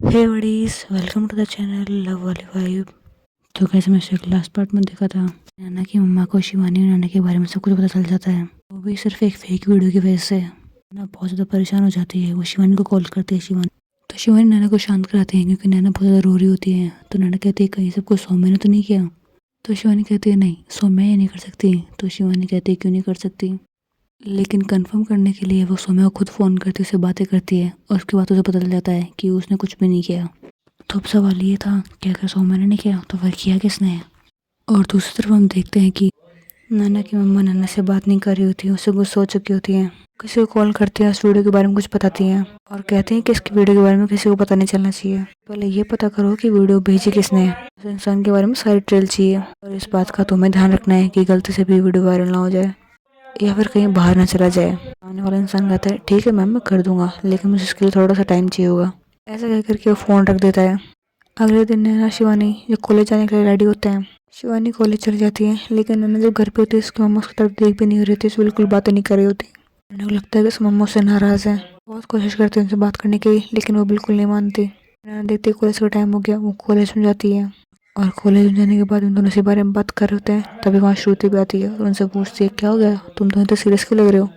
Hey buddies, welcome to the channel love वाली vibe. तो कैसे मैं इसके लास्ट पार्ट में देखा था, नैना की मम्मा को शिवानी और नैना के बारे में सब कुछ पता चल जाता है। वो भी सिर्फ एक फेक वीडियो की वजह से नैना बहुत ज़्यादा परेशान हो जाती है। वो शिवानी को कॉल करती है। शिवानी नैना को शांत कराती है क्योंकि नैना बहुत ज़्यादा रो रही होती है। तो नैना कहती है कहीं सब कुछ सौम्य ने तो नहीं किया। तो शिवानी कहती है नहीं, सौम्य ये नहीं कर सकती। तो शिवानी कहती है क्यों नहीं कर सकती, लेकिन कंफर्म करने के लिए वो सौम्या को खुद फ़ोन करती है, उससे बातें करती है और उसके बाद उसे पता चल जाता है कि उसने कुछ भी नहीं किया। तो अब सवाल ये था कि अगर सौम्या ने नहीं किया तो फिर किया किसने है। और दूसरी तरफ हम देखते हैं कि नैना की मम्मा नैना से बात नहीं कर रही होती है, उससे गुस्सा हो चुकी होती है। किसी को कॉल करती है, उस वीडियो के बारे में कुछ बताती हैं और कहते हैं कि इसकी वीडियो के बारे में किसी को पता नहीं चलना चाहिए। पहले ये पता करो कि वीडियो भेजी किसने है। उस इंसान के बारे में सारी डिटेल चाहिए और इस बात का तुम्हें ध्यान रखना है कि गलती से भी वीडियो वायरल ना हो जाए या फिर कहीं बाहर ना चला जाए। आने वाला इंसान कहता है ठीक है मैम, मैं कर दूंगा, लेकिन मुझे इसके लिए थोड़ा सा टाइम चाहिए होगा। ऐसा कह करके वो फ़ोन रख देता है। अगले दिन नैना शिवानी जो कॉलेज जाने के लिए रेडी होते हैं। शिवानी कॉलेज चली जाती है, लेकिन नैना जब घर पे होती है उसकी मम्मा उसकी तरफ देख भी नहीं रही होती, बिल्कुल बातें नहीं कर रही होती। नैना को लगता है कि उसकी मम्मा उससे नाराज़ है। बहुत कोशिश करती है उनसे बात करने की, लेकिन वो बिल्कुल नहीं मानती। नैना देखती है कॉलेज का टाइम हो गया, वो कॉलेज में जाती है और कॉलेज में जाने के बाद उन दोनों से बारे में बात कर रहे होते हैं। तभी वहाँ श्रुति भी आती है और उनसे पूछती है क्या हो गया, तुम दोनों तो सीरियस क्यों लग रहे हो।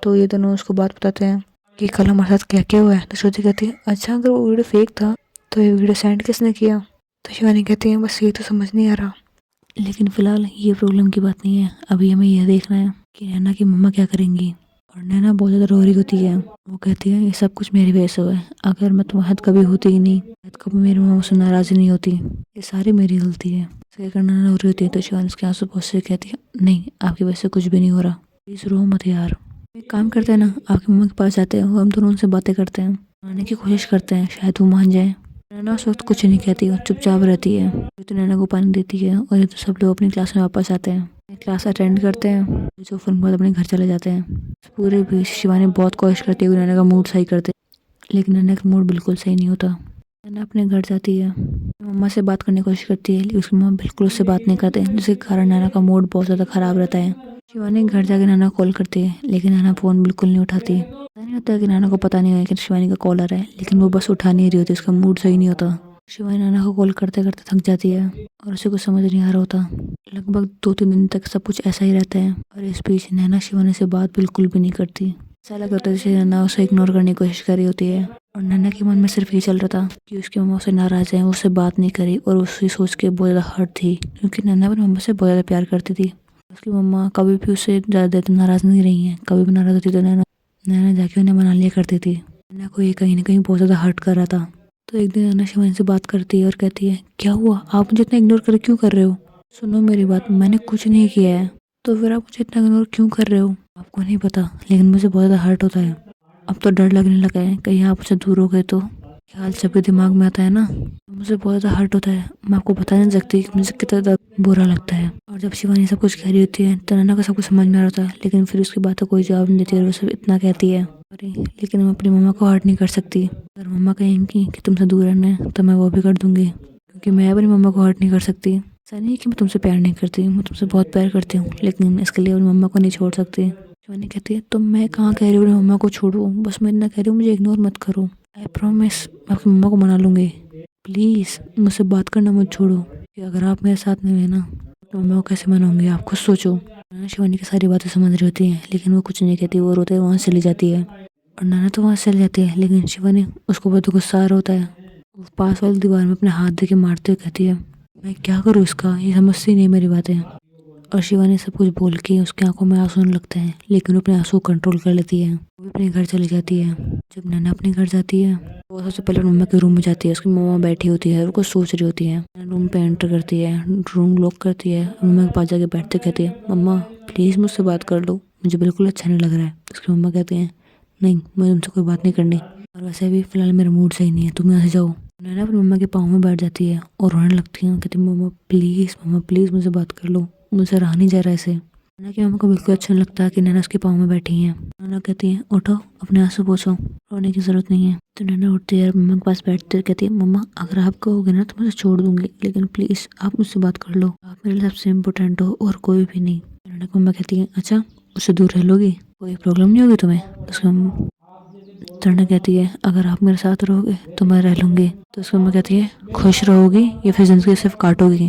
तो ये दोनों उसको बात बताते हैं कि कल हमारे साथ क्या क्या हुआ है। तो श्रुति कहती है अच्छा, अगर वो वीडियो फेक था तो ये वीडियो सेंड किसने किया। तो शिवानी कहती है बस ये तो समझ नहीं आ रहा, लेकिन फिलहाल ये प्रॉब्लम की बात नहीं है। अभी हमें यह देखना है कि नैना की मम्मा क्या करेंगी। और नैना बहुत ज़्यादा रो रही होती है। वो कहती है ये सब कुछ मेरी वजह से हुआ है, अगर मैं तुम्हारे हद कभी होती ही नहीं, हद कभी मेरी मम्मा मुझसे नाराज़ ही नहीं होती, ये सारी मेरी गलती है। इसके कारण नैना रो रही होती है। तो शिवानी उसके आंसू बहुत से कहती है नहीं, आपकी वजह से कुछ भी नहीं हो रहा, प्लीज़ रो मत यार। एक काम करते हैं ना, आपकी मम्मा के पास जाते हैं, हम दोनों उनसे बातें करते हैं, आने की कोशिश करते हैं, शायद वो मान जाए। नैना उस वक्त कुछ नहीं कहती और चुपचाप रहती है। ये तो नैना को पानी देती है और ये तो सब लोग अपनी क्लास में वापस आते हैं, क्लास अटेंड करते हैं, जो फिर बाद अपने घर चले जाते हैं। इस पूरे बीच शिवानी बहुत कोशिश करती है कि नैना का मूड सही करते, लेकिन नैना का मूड बिल्कुल सही नहीं होता। नैना अपने घर जाती है, मम्मा से बात करने की कोशिश करती है, लेकिन उसकी मम्मा बिल्कुल उससे बात नहीं करते, जिसके कारण नैना का मूड बहुत ज़्यादा ख़राब रहता है। शिवानी घर जाके नैना कॉल करती है, लेकिन नैना फ़ोन बिल्कुल नहीं उठाती। ऐसा नहीं होता कि नैना को पता नहीं है कि शिवानी का कॉल आ रहा है, लेकिन वो बस उठा नहीं रही होती, उसका मूड सही नहीं होता। शिवानी नैना को कॉल करते करते थक जाती है और उसे कुछ समझ नहीं आ रहा होता। लगभग 2-3 दिन तक सब कुछ ऐसा ही रहता है और इस बीच नैना शिवानी से बात बिल्कुल भी नहीं करती। ऐसा लग रहा था जैसे नैना उसे इग्नोर करने की कोशिश कर रही होती है। और नैना के मन में सिर्फ ये चल रहा था कि उसकी मम्मा उससे नाराज़ है, वो उससे बात नहीं करी, और उसी सोच के बहुत ज़्यादा हर्ट थी, क्योंकि नैना अपनी मम्मा से बहुत ज़्यादा प्यार करती थी। उसकी मम्मा कभी भी उससे ज़्यादा देर तक नाराज़ नहीं रही हैं। कभी भी नाराज़ होती तो नैना नैना जाके उन्हें मना लिया करती थी। नैना को ये कहीं ना कहीं बहुत ज़्यादा हर्ट कर रहा था। तो एक दिन नैना शिवानी से बात करती है और कहती है क्या हुआ, आप मुझे इतना इग्नोर कर क्यों कर रहे हो। सुनो मेरी बात, मैंने कुछ नहीं किया है, तो फिर आप मुझे इतना इग्नोर क्यों कर रहे हो। आपको नहीं पता, लेकिन मुझे बहुत ज़्यादा हर्ट होता है। अब तो डर लगने लगा है कहीं आप मुझसे दूर हो गए तो। ख्याल जब भी दिमाग में आता है ना, तो मुझे बहुत ज़्यादा हर्ट होता है। मैं आपको बता नहीं सकती कि मुझे कितना ज़्यादा बुरा लगता है। और जब शिवानी सब कुछ कह रही होती है तो नैना को सब कुछ समझ में आ रहा था, लेकिन फिर उसकी बात का कोई जवाब नहीं देती और वो सब इतना कहती है। अरे लेकिन मैं अपनी मम्मा को हर्ट नहीं कर सकती। अगर मम्मा कहेंगी कि तुमसे दूर रहना है तो मैं वो भी कर दूंगी, क्योंकि मैं अपनी मम्मा को हर्ट नहीं कर सकती। ऐसा नहीं है कि मैं तुमसे प्यार नहीं करती, मैं तुमसे बहुत प्यार करती हूँ, लेकिन इसके लिए अपनी मम्मा को नहीं छोड़ सकती। शिवानी कहती है तो मैं कहाँ कह रही हूँ अपनी मम्मा को छोड़ो, बस मैं इतना कह रही हूँ मुझे इग्नोर मत करो। आई प्रॉमिस मैं अपनी मम्मा को मना लूँगी, प्लीज़ मुझसे बात करना मत छोड़ो, कि अगर आप मेरे साथ नहीं हुए ना तो मम्मा को कैसे मनाऊंगी, आप खुद सोचो। नैना शिवानी की सारी बातें समझ रही होती हैं, लेकिन वो कुछ नहीं कहती, वो रोते वहाँ से चली जाती है। और नैना तो वहाँ से चली जाती है, लेकिन शिवानी उसको बहुत गुस्सा आ रहा होता है। वो पास वाली दीवार में अपने हाथ दे के मारते हुए कहती है मैं क्या करूँ इसका, ये समझती नहीं मेरी बातें। और शिवानी सब कुछ बोल के उसकी आंखों में आंसू आने लगते हैं, लेकिन वो अपने आंसू कंट्रोल कर लेती है। वो भी अपने घर चली जाती है। जब नैना अपने घर जाती है वो सबसे पहले मम्मा के रूम में जाती है। उसकी मम्मा बैठी होती है और कुछ सोच रही होती है। रूम पे एंटर करती है, रूम लॉक करती है, मम्मा के पास जाके बैठते कहती है मम्मा प्लीज़ मुझसे बात कर लो, मुझे बिल्कुल अच्छा नहीं लग रहा है। उसकी मम्मा कहती हैं नहीं, मुझे तुमसे कोई बात नहीं करनी, और वैसे भी फिलहाल मेरा मूड सही नहीं है, तुम यहाँ से जाओ। नैना अपनी मम्मा के पाँव में बैठ जाती है और रोने लगती है, कहती मम्मा प्लीज़ मुझे बात कर लो, मुझसे रहा नहीं जा रहा ऐसे। नैना की मम्मा को बिल्कुल अच्छा नहीं लगता कि नैना उसके पाँव में बैठी है। नैना कहती है उठो, अपने आंसू पोंछो, रोने की जरूरत नहीं है। तो नैना उठती है और मम्मा के पास बैठती है, कहती है मम्मा अगर आप कहोगे ना तो मैं छोड़ दूंगी, लेकिन प्लीज़ आप मुझसे बात कर लो, आप मेरे लिए सबसे इम्पोर्टेंट हो और कोई भी नहीं। नैना की मम्मा कहती है अच्छा उससे दूर रह लोगी, कोई प्रॉब्लम नहीं होगी तुम्हें। तरुणा कहती है अगर आप मेरे साथ रहोगे तो मैं रह लूंगी। तो उसकी मम्मा कहती है खुश रहोगी या फिर जिंदगी सिर्फ काटोगी।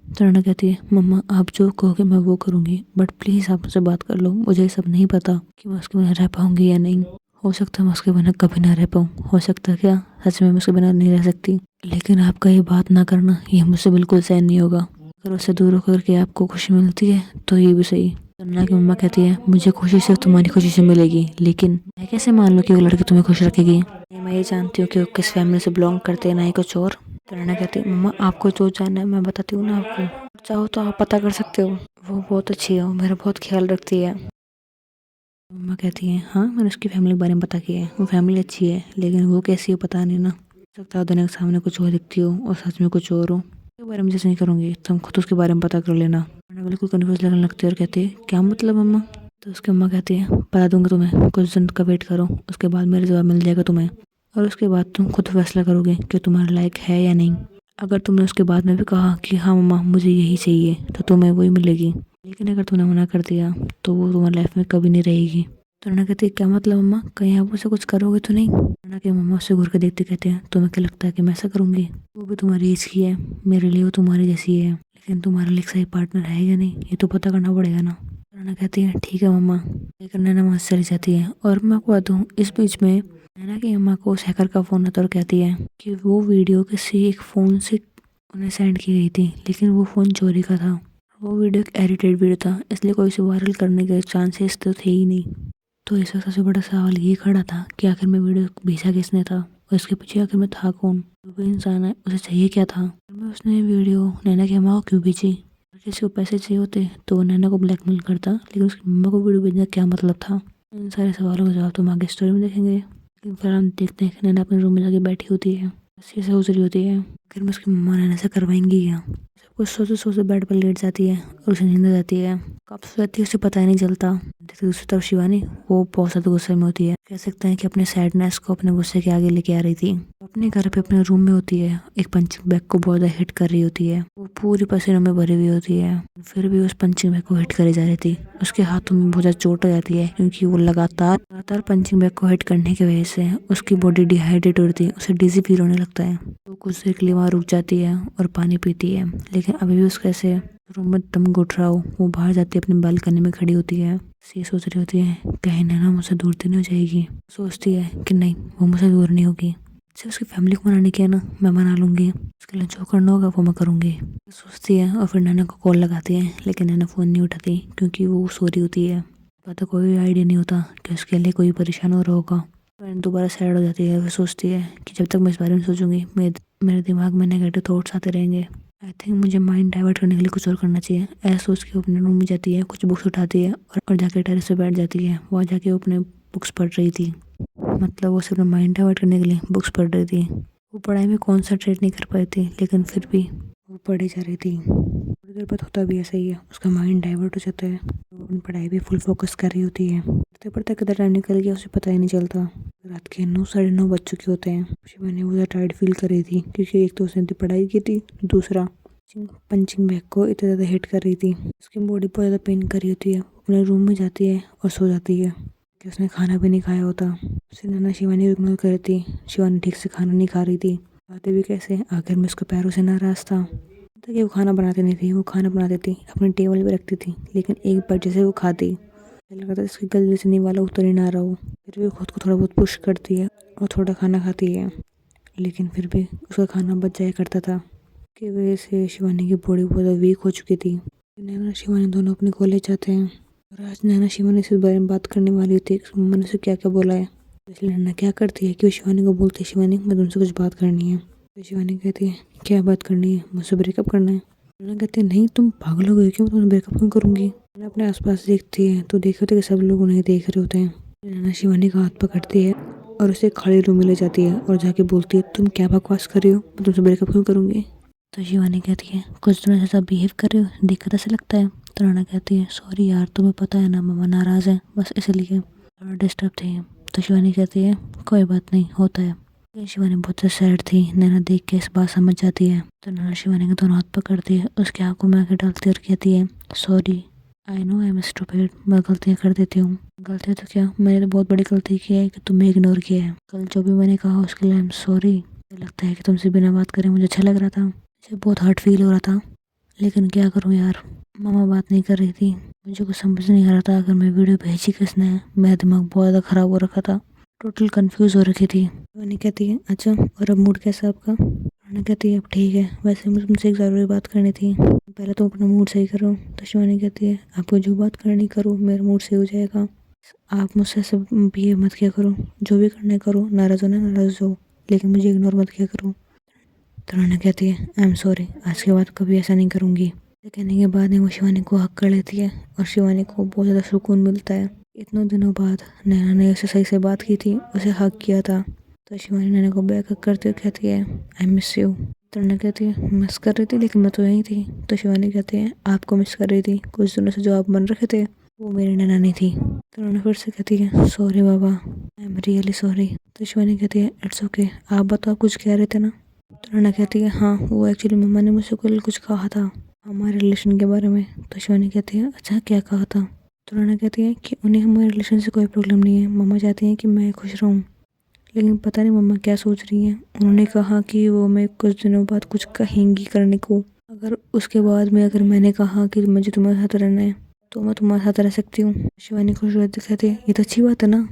तरुणा कहती है मम्मा आप जो कहोगे मैं वो करूंगी, बट प्लीज़ आप मुझसे बात कर लो। मुझे ये सब नहीं पता कि मैं उसके बिना रह पाऊंगी या नहीं। हो सकता है मैं उसके बिना कभी ना रह पाऊँ, हो सकता है क्या सच में मैं उसके बिना नहीं रह सकती, लेकिन आपका ये बात ना करना ये मुझसे बिल्कुल सहन नहीं होगा। अगर उससे दूर होकर के आपको खुशी मिलती है तो ये भी सही। तन्ना की मम्मा कहती है मुझे खुशी सिर्फ तुम्हारी खुशी से मिलेगी, लेकिन मैं कैसे मान लूँ कि वो लड़की तुम्हें खुश रखेगी। मैं ये जानती हूँ कि वो किस फैमिली से बिलोंग करते हैं, ना ही कुछ और। तन्ना कहती है मम्मा आपको जो जानना है मैं बताती हूँ ना आपको, चाहो तो आप पता कर सकते हो। वो बहुत अच्छी है, वो मेरा बहुत ख्याल रखती है। मम्मा कहती है हाँ मैंने उसकी फैमिली के बारे में पता किया है, वो फैमिली अच्छी है, लेकिन वो कैसी है पता नहीं ना। हो सकता है दुनिया के सामने कुछ और दिखती हो और सच में कुछ और हो। उसके बारे में जैसे नहीं करूँगी, तुम खुद उसके बारे में पता कर लेना। मैंने बिल्कुल कन्फ्यूज लगने लगती है और कहती है क्या मतलब मम्मा। तो उसकी अम्मा कहती है बता दूंगी तुम्हें, कुछ दिन का वेट करो, उसके बाद मेरा जवाब मिल जाएगा तुम्हें, और उसके बाद तुम खुद फैसला करोगे कि तुम्हारे लायक है या नहीं। अगर तुमने उसके बाद में भी कहा कि हाँ मम्मा मुझे यही चाहिए, तो तुम्हें वही मिलेगी, लेकिन अगर तुमने मना कर दिया तो वो तुम्हारी लाइफ में कभी नहीं रहेगी। तरुणा कहती है क्या मतलब मम्मा, कहीं आप उसे कुछ करोगे तो नहीं। तरुणा के मम्मा उससे घूर के देखते कहते हैं तुम्हें क्या लगता है कि मैं ऐसा करूंगी। वो भी तुम्हारी एज की है, मेरे लिए वो तुम्हारी जैसी है, लेकिन तुम्हारे लिए सही पार्टनर है या नहीं ये तो पता करना पड़ेगा ना। तरुणा कहती है ठीक है मम्मा। लेकिन नैना वहाँ से चली जाती है और मैं आपको बता दूँ इस बीच में नैना की अम्मा को उस हैकर का फोन आता और कहती है कि वो वीडियो किसी एक फ़ोन से उन्हें सेंड की गई थी, लेकिन वो फ़ोन चोरी का था। वो वीडियो एक एडिटेड वीडियो था, इसलिए कोई इसे वायरल करने के चांसेस तो थे ही नहीं। तो इस वक्त सबसे बड़ा सवाल ये खड़ा था कि आखिर में वीडियो भेजा किसने था और इसके पीछे आखिर में था कौन। जो भी इंसान है उसे चाहिए क्या था, में उसने वीडियो नैना की अम्मा को क्यों भेजी। अगर किसी को पैसे चाहिए होते तो वो नैना को ब्लैकमेल करता, लेकिन उसकी मम्मा को वीडियो भेजने का क्या मतलब था। इन सारे सवालों का जवाब तो हम आगे स्टोरी में देखेंगे। लेकिन फिर हम देखते हैं कि नैना अपने रूम में जाके बैठी होती है, बस ये सोच रही होती है फिर मैं उसकी मम्मा नैना से करवाएंगी क्या। सब कुछ सोचते सोचते बेड पर लेट जाती है और उसे नींद आ जाती है। कब सोती है उसे पता ही नहीं चलता। दूसरी तरफ शिवानी वो बहुत ज़्यादा गुस्से में होती है, कह सकते हैं कि अपने सैडनेस को अपने गुस्से के आगे लेके आ रही थी। अपने घर पे अपने रूम में होती है, एक पंचिंग बैग को बहुत ज़्यादा हिट कर रही होती है। वो पूरी पसीनों में भरी हुई होती है, फिर भी उस पंचिंग बैग को हिट करे जा रही थी। उसके हाथों में बहुत ज़्यादा चोट आ जाती है, क्योंकि वो लगातार पंचिंग बैग को हिट करने की वजह से उसकी बॉडी डिहाइड्रेट हो रही थी, उसे डिजी फील होने लगता है। वो कुछ देर के लिए वहाँ रुक जाती है और पानी पीती है, लेकिन अभी भी उसका ऐसे रूम में दम घुट रहा हो। वो बाहर जाती है, अपनी बालकनी में खड़ी होती है, ये सोच रही होती है कहीं नैना मुझसे दूर तो नहीं हो जाएगी। सोचती है कि नहीं वो मुझसे दूर नहीं होगी, सिर्फ उसकी फैमिली को मनाने किया ना मैं मना लूंगी, उसके लिए जो करना होगा वो मैं करूँगी। सोचती है और फिर नैना को कॉल लगाती है, लेकिन नैना फ़ोन नहीं उठाती क्योंकि वो सो रही होती है। पता कोई आइडिया नहीं होता कि उसके लिए कोई परेशान हो रहा होगा। फिर दोबारा सैड हो जाती है, फिर सोचती है कि जब तक मैं इस बारे में सोचूंगी मेरे दिमाग में नेगेटिव थॉट्स आते रहेंगे। आई थिंक मुझे माइंड डाइवर्ट करने के लिए कुछ और करना चाहिए। ऐसा सोच के वो अपने रूम में जाती है, कुछ बुक्स उठाती है और जाके टेरेस पे बैठ जाती है। वहाँ जाके वो अपने बुक्स पढ़ रही थी, मतलब वो सिर्फ माइंड डाइवर्ट करने के लिए बुक्स पढ़ रही थी। वो पढ़ाई में कॉन्सेंट्रेट नहीं कर पाई थी, लेकिन फिर भी वो पढ़ी जा रही थी। थोड़ी देर बाद होता भी ऐसा ही है, उसका माइंड डाइवर्ट हो जाता है, वो अपनी पढ़ाई भी फुल फोकस कर रही होती है। पढ़ते पढ़ते कितना टाइम निकल गया उसे पता ही नहीं चलता। रात के 9 साढ़े 9 बज चुके होते हैं। शिवानी बहुत टायर्ड फील कर रही थी, क्योंकि एक तो उसने पढ़ाई की थी, दूसरा पंचिंग बैग को इतना ज़्यादा हिट कर रही थी। उसकी बॉडी बहुत ज़्यादा पेन कर रही होती है। अपने रूम में जाती है और सो जाती है कि उसने खाना भी नहीं खाया होता। उससे नैना शिवानी इग्नोर कर रही थी। शिवानी ठीक से खाना नहीं खा रही थी, खाते भी कैसे, आखिर में उसके पैरों से नाराज था कि वो खाना बनाती नहीं थी। वो खाना बनाती थी, अपने टेबल पे रखती थी, लेकिन एक बार जैसे वो खाती लगा था इसकी गले से नहीं वाला उतर ही ना रहा हो। फिर भी खुद को थोड़ा बहुत पुश करती है और थोड़ा खाना खाती है, लेकिन फिर भी उसका खाना बच जाया करता था। की वजह से शिवानी की बॉडी बहुत वीक हो चुकी थी। नैना शिवानी दोनों अपने कॉलेज जाते हैं और आज नैना शिवानी से इस बारे में बात करने वाली थी, मम्मा ने उसे क्या क्या बोला है। इसलिए नैना क्या करती है कि वो शिवानी को बोलती है शिवानी मैं तुमसे कुछ बात करनी है। तो शिवानी कहती है क्या बात करनी है, मुझसे ब्रेकअप करना है। नैना कहती है नहीं तुम पागल हो गई क्यों, तुमसे ब्रेकअप क्यों करूँगी। नैना अपने आसपास देखती है तो देख होते कि सब लोग उन्हें देख रहे होते हैं। नैना शिवानी का हाथ पकड़ती है और उसे खड़े रूम में ले जाती है और जाके बोलती है तुम क्या बकवास कर रही हो, मैं तुमसे ब्रेकअप क्यों करूँगी। तो शिवानी कहती है कुछ दिनों से ऐसा बिहेव कर रही हो, देखकर ऐसा लगता है। तो नैना कहती है सॉरी यार, तुम्हें पता है ना मम्मा नाराज़ है, बस इसलिए थोड़ा डिस्टर्ब थी। तो शिवानी कहती है कोई बात नहीं, होता है। लेकिन शिवानी बहुत सैड थी। नैना देख के इस बात समझ जाती है, तो नैना शिवानी के दोनों हाथ पकड़ती है, उसके आंखों में आंखें डालती और कहती है sorry I know I am stupid, मैं गलतियाँ कर देती हूँ। गलती तो क्या, मैंने तो बहुत बड़ी गलती की है कि तुम्हें इग्नोर किया है। कल जो भी मैंने कहा उसके लिए आई एम सॉरी। मुझे लगता है कि तुमसे बिना बात करे मुझे अच्छा लग रहा था, मुझे बहुत हर्ट फील हो रहा था, लेकिन क्या करूँ यार, मामा बात नहीं कर रही थी। मुझे कुछ समझ नहीं आ रहा था अगर मैं वीडियो भेजी किसने है। मेरा दिमाग बहुत ज़्यादा ख़राब हो रखा था, टोटल कंफ्यूज हो रखी थी। शिवानी कहती है अच्छा, और अब मूड कैसा आपका? शिवानी कहती है अब ठीक है, वैसे मुझे तुमसे एक ज़रूरी बात करनी थी, पहले तुम अपना मूड सही करो। तो शिवानी कहती है आपको जो बात करनी करो, मेरा मूड सही हो जाएगा। आप मुझसे ऐसे बिहेव मत किया करो, जो भी करना है करो, नाराज़ होना नाराज़ हो, लेकिन मुझे इग्नोर मत किया करो। तो राना कहती है आई एम सॉरी, आज के बाद कभी ऐसा नहीं करूँगी। ये कहने के बाद वो शिवानी को हक कर लेती है और शिवानी को बहुत ज़्यादा सुकून मिलता है। इतने दिनों बाद नैना ने उसे सही से बात की थी, उसे हक किया था। तो शिवानी नैना को बैक हक करते हुए कहती है आई मिस यू। तो नैना कहती है मिस कर रही थी, लेकिन मैं तो यहीं थी। तो शिवानी कहती है आपको मिस कर रही थी, कुछ दिनों से जो आप बन रखे थे वो मेरी नैना नहीं थी। तो नैना फिर से कहती है sorry Baba, I am really sorry. तो शिवानी कहती है इट्स ओके, आप बताओ आप कुछ कह रहे थे ना? तो नैना कहती है हाँ, वो एक्चुअली मम्मा ने मुझसे कल कुछ कहा था हमारे रिलेशन के बारे में। तो शिवानी कहती है अच्छा क्या कहा था? तो नैना कहती है कि उन्हें हमारे रिलेशन से कोई प्रॉब्लम नहीं है, मम्मा चाहती हैं कि मैं खुश रहूँ, लेकिन पता नहीं मम्मा क्या सोच रही हैं। उन्होंने कहा कि वो मैं कुछ दिनों बाद कुछ कहेंगी करने को, अगर उसके बाद में अगर मैंने कहा कि मुझे तुम्हारे साथ रहना है तो मैं तुम्हारे साथ रह सकती हूँ। शिवानी खुश रहती कहती है ये तो अच्छी बात है ना?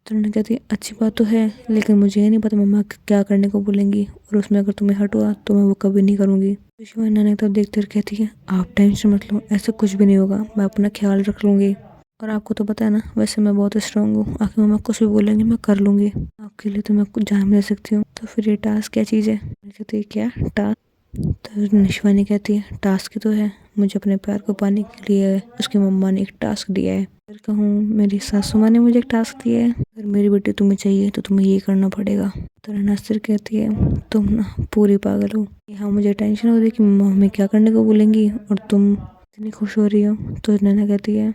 तो उन्होंने कहती है अच्छी बात तो है, लेकिन मुझे ये नहीं पता मम्मा क्या करने को बोलेंगी, और उसमें अगर तुम्हें हर्ट हुआ तो मैं वो कभी नहीं करूँगी। तो शिवानी ने तब देखते हुए कहती है आप टेंशन मत लो, ऐसा कुछ भी नहीं होगा, मैं अपना ख्याल रख लूँगी। और आपको तो पता है ना, वैसे मैं बहुत स्ट्रांग हूँ, आखिर मम्मा कुछ भी बोलेंगे मैं कर लूँगी, आपके लिए तो मैं कुछ जान दे सकती हूँ। तो फिर ये टास्क क्या चीज़ है? कहती है क्या टास्क? तो शिवानी कहती है टास्क ही तो है, मुझे अपने प्यार को पाने के लिए उसकी मम्मा ने एक टास्क दिया है। फिर कहूँ मेरी सासू माँ ने मुझे एक टास्क दिया है, अगर मेरी बेटी तुम्हें चाहिए तो तुम्हें ये करना पड़ेगा। तो नासिर कहती है तुम ना पूरी पागल हो, यहाँ मुझे टेंशन हो रही है कि मम्मा हमें क्या करने को बोलेंगी और तुम इतनी खुश हो रही हो। तो नैना कहती है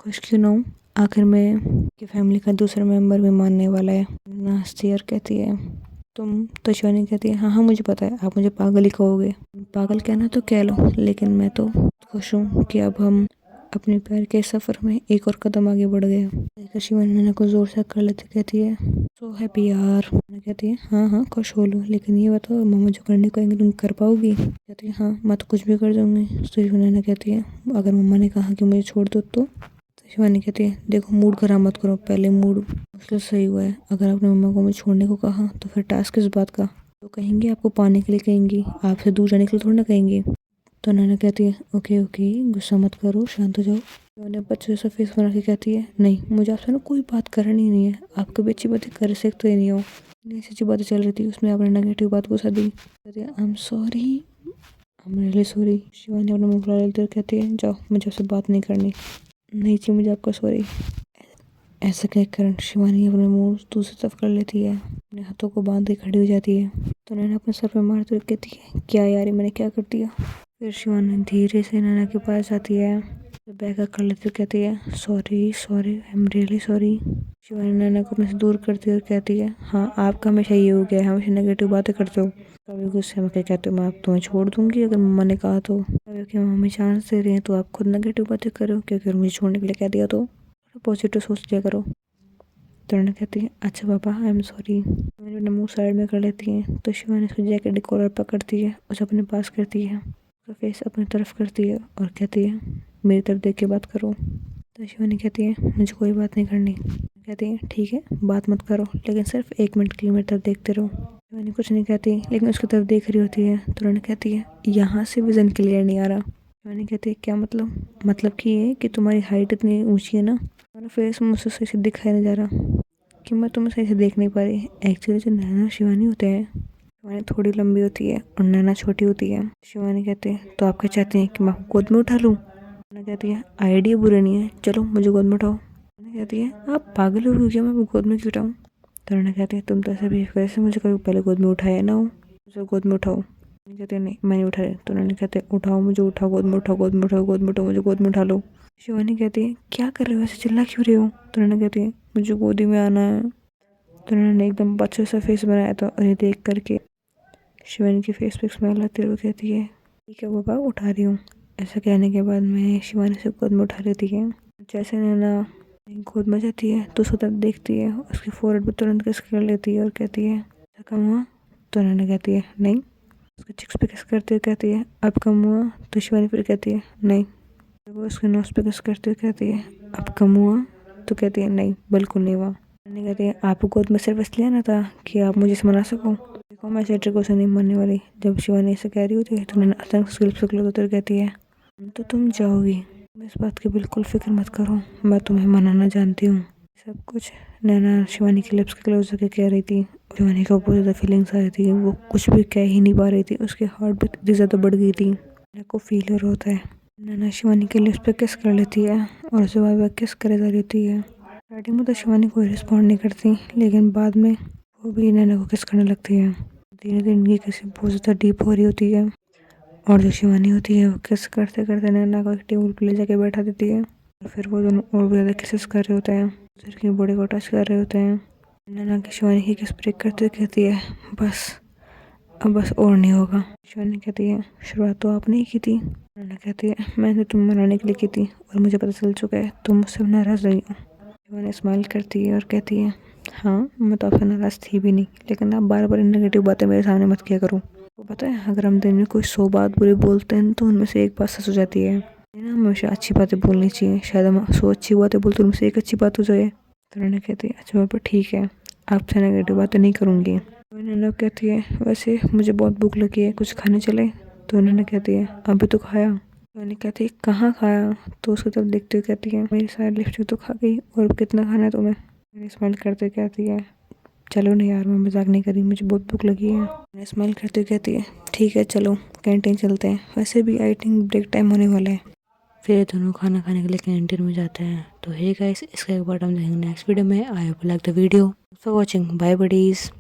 खुश क्यों ना हूँ, आखिर में की फैमिली का दूसरा मेंबर भी मानने वाला है। नासिर कहती है तुम, तो शिवानी कहती है हाँ हाँ मुझे पता है, आप मुझे पागल ही कहोगे, पागल कहना तो कह लो, लेकिन मैं तो खुश हूँ कि अब हम अपने प्यार के सफ़र में एक और कदम आगे बढ़ गए। देखकर शिवानी नैना को जोर से कर लेती कहती है सो हैप्पी यार। नैना कहती है हाँ हाँ खुश हो लो, लेकिन ये बताओ मम्मा जो करने को कहेंगे तुम कर पाओगी? कहती है हाँ मैं तो कुछ भी कर दूँगी। तो नैना कहती है अगर मम्मा ने कहा कि मुझे छोड़ दो तो? शिवानी कहती है देखो मूड खराब मत करो, पहले मूड मुश्किल सही हुआ है, अगर आपने मम्मा को मुझे छोड़ने को कहा तो फिर टास्क किस बात का? तो कहेंगी आपको पाने के लिए कहेंगी, आपसे दूर जाने के लिए थोड़ी ना कहेंगी। तो नैना कहती है ओके ओके, गुस्सा मत करो, शांत हो जाओ। शिवानी बच्चे जैसा फेस बना के कहती है नहीं मुझे आपसे ना कोई बात करनी नहीं है, आप कभी अच्छी बातें कर सकते ही नहीं हो, इतनी अच्छी बातें चल रही थी उसमें आपने नेगेटिव बात घुसा दी। कहती है I am sorry, I am really sorry. Shivani अपना मुँह फुला लेते हुए कहती है जाओ मुझे आपसे बात नहीं करनी, नहीं चाहिए मुझे आपका सॉरी। ऐसा कहकर शिवानी अपने मुंह दूसरी तरफ कर लेती है, अपने हाथों को बांध के खड़ी हो जाती है। तो नैना अपने सर पे मारते हुए कहती है क्या यार मैंने क्या कर दिया? फिर शिवानी धीरे से नैना के पास आती है, बैक कर लेती हुए कहती है sorry sorry, I am really sorry. Shivani Naina को अपने से दूर करती है और कहती है हाँ आपका हमेशा ये हो गया है, हमेशा नेगेटिव बातें करते हो, कभी गुस्से में क्या कहते हो मैं आप तुम्हें छोड़ दूंगी अगर मम्मा ने कहा तो, कभी कि मम्मी चांस दे रही हैं तो आप खुद नेगेटिव बातें करो, क्योंकि मुझे छोड़ने के लिए कह दिया तो पॉजिटिव सोच लिया करो। तो नैना कहती है अच्छा पापा आई एम सॉरी। मैंने अपना मुंह साइड में कर लेती है। तो शिवानी उसको जैकेट कॉलर पकड़ती है, उसे अपने पास करती है, उसका फेस अपनी तरफ करती है और कहती है मेरी तरफ देख के बात करो। तो शिवानी कहती है मुझे कोई बात नहीं करनी। कहती है ठीक है बात मत करो, लेकिन सिर्फ 1 मिनट के लिए मेरी तरफ देखते रहो। शिवानी कुछ नहीं कहती, लेकिन उसकी तरफ देख रही होती है। तो नैना कहती है यहाँ से विजन क्लियर नहीं आ रहा। शिवानी कहती है क्या मतलब कि ये कि तुम्हारी हाइट इतनी ऊंची है ना, तुम्हारा फेस मुझसे सही से दिखाई नहीं जा रहा, कि मैं तुम्हें सही से देख नहीं पा रही। एक्चुअली जो नैना शिवानी होते हैं, शिवानी थोड़ी लंबी होती है और नैना छोटी होती है। शिवानी कहते हैं तो आप क्या चाहती हैं कि मैं आपको गोद में उठा लूँ? नैना कहती है आइडिया बुरा नहीं है, चलो मुझे गोद में उठाओ। नैना कहती है आप पागल हो गया, मैं गोद में क्यों उठाऊँ? तो नैना कहती है तुम तो ऐसे भी वैसे मुझे कभी पहले गोद में उठाया ना हो, मुझे गोद में उठाओ। कहते हैं नहीं मैं नहीं उठा रही। तो नैना कहते हैं उठाओ मुझे, उठाओ गोद में, उठाओ गोद में, उठाओ गोद में, उठाओ मुझे गोद में उठा लो। शिवानी कहती है क्या कर रहे हो, ऐसे चिल्ला क्यों रहे हो? तो नैना कहती है मुझे गोदी में आना है। तो उन्होंने एकदम बच्चे सा फेस बनाया था और ये देख करके शिवानी के फेस पे स्माइल आते हुए कहती है ठीक है पापा उठा रही हूँ। ऐसा कहने के बाद में शिवानी से गोद में उठा लेती है। जैसे नैना गोद में जाती है तो उसको तब देखती है, उसकी फोrehead पे तुरंत किस कर लेती है और कहती है ऐसा कम हुआ? तो नैना कहती है नहीं। उसके चिक्स पे किस करते हुए कहती है अब कम हुआ? तो शिवानी फिर कहती है नहीं। तो वो उसके नोज पे किस करते हुए कहती है अब कम हुआ? तो कहती है नहीं, बिल्कुल नहीं हुआ। नैना कहती है आपको गोद में सिर्फ इसलिए आना था कि आप मुझे से मना सको। देखो मैं सेटर को से नहीं मानने वाली। जब शिवानी ऐसे कह रही होती है तो नैना अचानक उसके लिप्स पे उतर कहती है तो तुम जाओगी, तुम इस बात की बिल्कुल फिक्र मत करो, मैं तुम्हें मनाना जानती हूँ। सब कुछ नैना शिवानी के लिप्स के क्लोज होकर कह रही थी। शिवानी को बहुत ज़्यादा फीलिंग्स आ रही थी, वो कुछ भी कह ही नहीं पा रही थी, उसकी हार्ट बीट इतनी ज़्यादा बढ़ गई थी। नैना को फील हो रहा होता है। नैना शिवानी के लिप्स पे किस कर लेती है और उसे बार बार किस करे जा रही होती है। स्टार्टिंग में तो शिवानी कोई रिस्पॉन्ड नहीं करती, लेकिन बाद में वो भी नैना को किस करने लगती है। धीरे धीरे इनकी किसी बहुत ज़्यादा डीप हो रही होती है और जो शिवानी होती है वो किस करते करते नैना को एक टेबल पे ले जाके बैठा देती है और फिर वो दोनों और भी ज़्यादा किसेस कर रहे होते हैं, सिर की बॉडी को टच कर रहे होते हैं। नैना की शिवानी की किस ब्रेक करते हुए कहती है बस, अब बस और नहीं होगा। शिवानी कहती है शुरुआत तो आपने ही की थी। नैना कहती है मैंने तुम्हें मनाने के लिए की थी और मुझे पता चल चुका है तुम मुझसे नाराज़ नहीं हो। शिवानी स्माइल करती है और कहती है हाँ मैं तो आपसे नाराज़ थी भी नहीं, लेकिन आप बार बार नेगेटिव बातें मेरे सामने मत किया करो। वो पता है अगर हम दिन में कोई 100 बात बुरी बोलते हैं तो उनमें से एक बात सच हो जाती है। ना हमेशा अच्छी बातें बोलनी चाहिए, शायद हम 100 अच्छी बातें बोलते उनमें से एक अच्छी बात हो जाए। तो नैना कहती है अच्छा पापा ठीक है, आपसे नेगेटिव बातें नहीं करूँगी। तो नैना कहती है वैसे मुझे बहुत भूख लगी है, कुछ खाने चले? तो नैना कहती है अभी तो खाया। तो नैना कहती है कहाँ खाया? तो उसकी तरफ देखते हुए कहती है मेरी सारी लिपस्टिक तो खा गई और कितना खाना है तुम्हें? मैंने स्माइल करते कहती है चलो नहीं यार मैं मजाक नहीं करी, मुझे बहुत भूख लगी है। मैं स्माइल करते हुए कहती है ठीक है चलो कैंटीन चलते हैं, वैसे भी आई थिंक ब्रेक टाइम होने वाला है। फिर दोनों खाना खाने के लिए कैंटीन में जाते हैं। तो हे गाइस, इसका एक पार्ट हम देखेंगे नेक्स्ट वीडियो में। I hope like the video for watching, bye buddies.